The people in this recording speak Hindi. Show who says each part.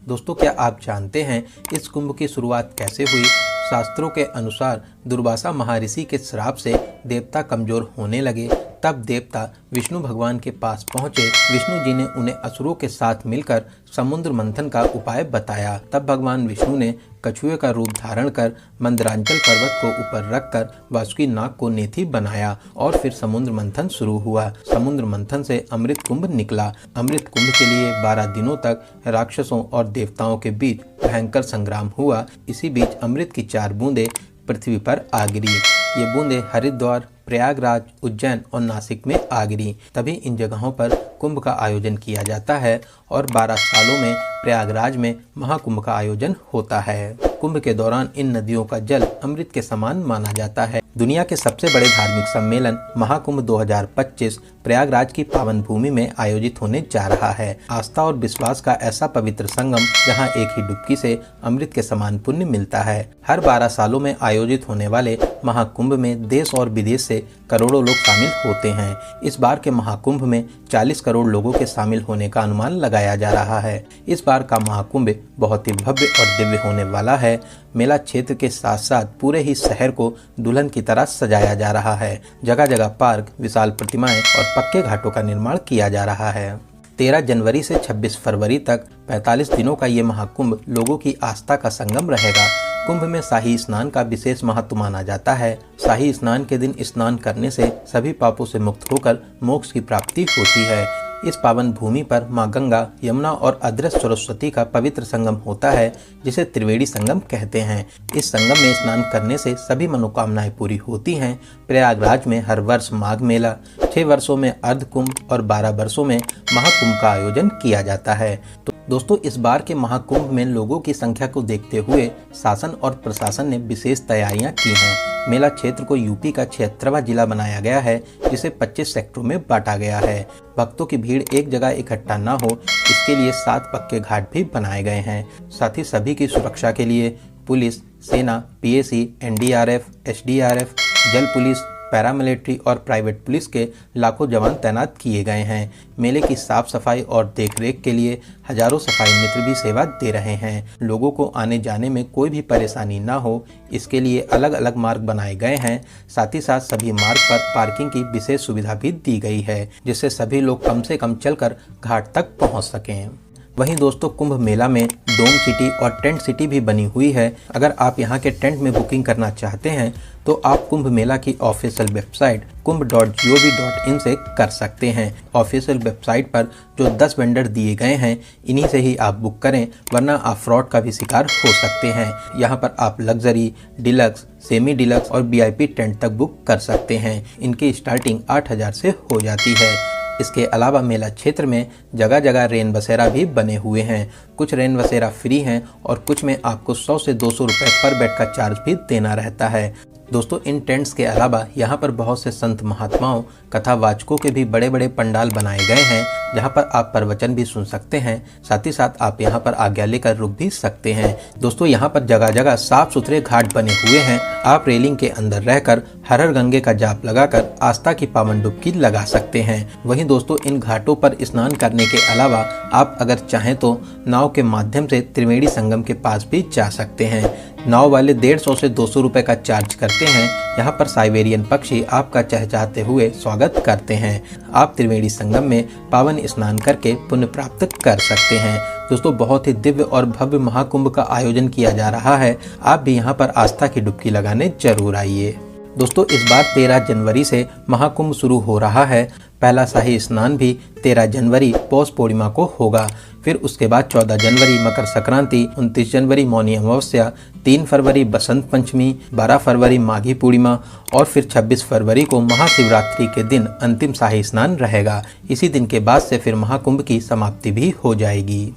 Speaker 1: दोस्तों, क्या आप जानते हैं इस कुंभ की शुरुआत कैसे हुई? शास्त्रों के अनुसार दुर्वासा महर्षि के श्राप से देवता कमजोर होने लगे। तब देवता विष्णु भगवान के पास पहुंचे। विष्णु जी ने उन्हें असुरों के साथ मिलकर समुद्र मंथन का उपाय बताया। तब भगवान विष्णु ने कछुए का रूप धारण कर मंदरांचल पर्वत को ऊपर रखकर वासुकी नाग को नेथी बनाया और फिर समुद्र मंथन शुरू हुआ। समुद्र मंथन से अमृत कुंभ निकला। अमृत कुंभ के लिए 12 दिनों तक राक्षसों और देवताओं के बीच भयंकर संग्राम हुआ। इसी बीच अमृत की 4 बूंदें पृथ्वी पर आ गिरी। ये बूंदें हरिद्वार, प्रयागराज, उज्जैन और नासिक में आ गिरी। तभी इन जगहों पर कुंभ का आयोजन किया जाता है और 12 सालों में प्रयागराज में महाकुंभ का आयोजन होता है। कुंभ के दौरान इन नदियों का जल अमृत के समान माना जाता है। दुनिया के सबसे बड़े धार्मिक सम्मेलन महाकुंभ 2025 प्रयागराज की पावन भूमि में आयोजित होने जा रहा है। आस्था और विश्वास का ऐसा पवित्र संगम जहां एक ही डुबकी से अमृत के समान पुण्य मिलता है। हर 12 सालों में आयोजित होने वाले महाकुंभ में देश और विदेश से करोड़ों लोग शामिल होते हैं। इस बार के महाकुंभ में 40 करोड़ लोगों के शामिल होने का अनुमान लगाया जा रहा है। इस बार का महाकुंभ बहुत ही भव्य और दिव्य होने वाला है। मेला क्षेत्र के साथ साथ पूरे ही शहर को दुल्हन की तरह सजाया जा रहा है। जगह जगह पार्क, विशाल प्रतिमाएं और पक्के घाटों का निर्माण किया जा रहा है। 13 जनवरी से 26 फरवरी तक 45 दिनों का ये महाकुंभ लोगों की आस्था का संगम रहेगा। कुंभ में शाही स्नान का विशेष महत्व माना जाता है। शाही स्नान के दिन स्नान करने से सभी पापों से मुक्त होकर मोक्ष की प्राप्ति होती है। इस पावन भूमि पर मां गंगा, यमुना और अदृश्य सरस्वती का पवित्र संगम होता है, जिसे त्रिवेणी संगम कहते हैं। इस संगम में स्नान करने से सभी मनोकामनाएं पूरी होती हैं। प्रयागराज में हर वर्ष माघ मेला, 6 वर्षों में अर्ध कुंभ और 12 वर्षों में महाकुंभ का आयोजन किया जाता है। तो दोस्तों, इस बार के महाकुंभ में लोगों की संख्या को देखते हुए शासन और प्रशासन ने विशेष तैयारियां की हैं। मेला क्षेत्र को यूपी का 76वां जिला बनाया गया है, जिसे 25 सेक्टरों में बांटा गया है। भक्तों की भीड़ एक जगह इकट्ठा न हो, इसके लिए 7 पक्के घाट भी बनाए गए हैं। साथ ही सभी की सुरक्षा के लिए पुलिस, सेना, पीएसी, एनडीआरएफ, एसडीआरएफ, जल पुलिस, पैरामिलिट्री और प्राइवेट पुलिस के लाखों जवान तैनात किए गए हैं। मेले की साफ सफाई और देखरेख के लिए हजारों सफाई मित्र भी सेवा दे रहे हैं। लोगों को आने जाने में कोई भी परेशानी ना हो, इसके लिए अलग अलग मार्ग बनाए गए हैं। साथ ही साथ सभी मार्ग पर पार्किंग की विशेष सुविधा भी दी गई है, जिससे सभी लोग कम से कम चलकर घाट तक पहुंच सकें। वहीं दोस्तों, कुंभ मेला में डोम सिटी और टेंट सिटी भी बनी हुई है। अगर आप यहां के टेंट में बुकिंग करना चाहते हैं तो आप कुंभ मेला की ऑफिशियल वेबसाइट kumbh.gov.in से कर सकते हैं। ऑफिशियल वेबसाइट पर जो 10 वेंडर दिए गए हैं, इन्हीं से ही आप बुक करें, वरना आप फ्रॉड का भी शिकार हो सकते हैं। यहाँ पर आप लग्जरी, डिलक्स, सेमी डिलक्स और वीआईपी टेंट तक बुक कर सकते हैं। इनकी स्टार्टिंग 8000 से हो जाती है। इसके अलावा मेला क्षेत्र में जगह जगह रेन बसेरा भी बने हुए हैं। कुछ रेन बसेरा फ्री हैं और कुछ में आपको 100 से 200 रुपए पर बेड का चार्ज भी देना रहता है। दोस्तों, इन टेंट्स के अलावा यहाँ पर बहुत से संत महात्माओं, कथावाचकों के भी बड़े बड़े पंडाल बनाए गए हैं, जहाँ पर आप प्रवचन भी सुन सकते हैं। साथ ही साथ आप यहाँ पर आज्ञा लेकर रुक भी सकते हैं। दोस्तों, यहाँ पर जगह जगह साफ सुथरे घाट बने हुए हैं। आप रेलिंग के अंदर रहकर हर हर गंगे का जाप लगाकर आस्था की पावन डुबकी लगा सकते हैं। वहीं दोस्तों, इन घाटों पर स्नान करने के अलावा आप अगर चाहें तो नाव के माध्यम से त्रिवेणी संगम के पास भी जा सकते हैं। नाव वाले 150 से 200 रुपए का चार्ज करते हैं। यहाँ पर साइबेरियन पक्षी आपका चहचहाते हुए स्वागत करते हैं। आप त्रिवेणी संगम में पावन स्नान करके पुण्य प्राप्त कर सकते हैं। दोस्तों, बहुत ही दिव्य और भव्य महाकुंभ का आयोजन किया जा रहा है। आप भी यहाँ पर आस्था की डुबकी लगाने जरूर आइए। दोस्तों, इस बार 13 जनवरी से महाकुंभ शुरू हो रहा है। पहला शाही स्नान भी 13 जनवरी पौष पूर्णिमा को होगा। फिर उसके बाद 14 जनवरी मकर संक्रांति, 29 जनवरी मौनी अमावस्या, 3 फरवरी बसंत पंचमी, 12 फरवरी माघी पूर्णिमा और फिर 26 फरवरी को महाशिवरात्रि के दिन अंतिम शाही स्नान रहेगा। इसी दिन के बाद से फिर महाकुंभ की समाप्ति भी हो जाएगी।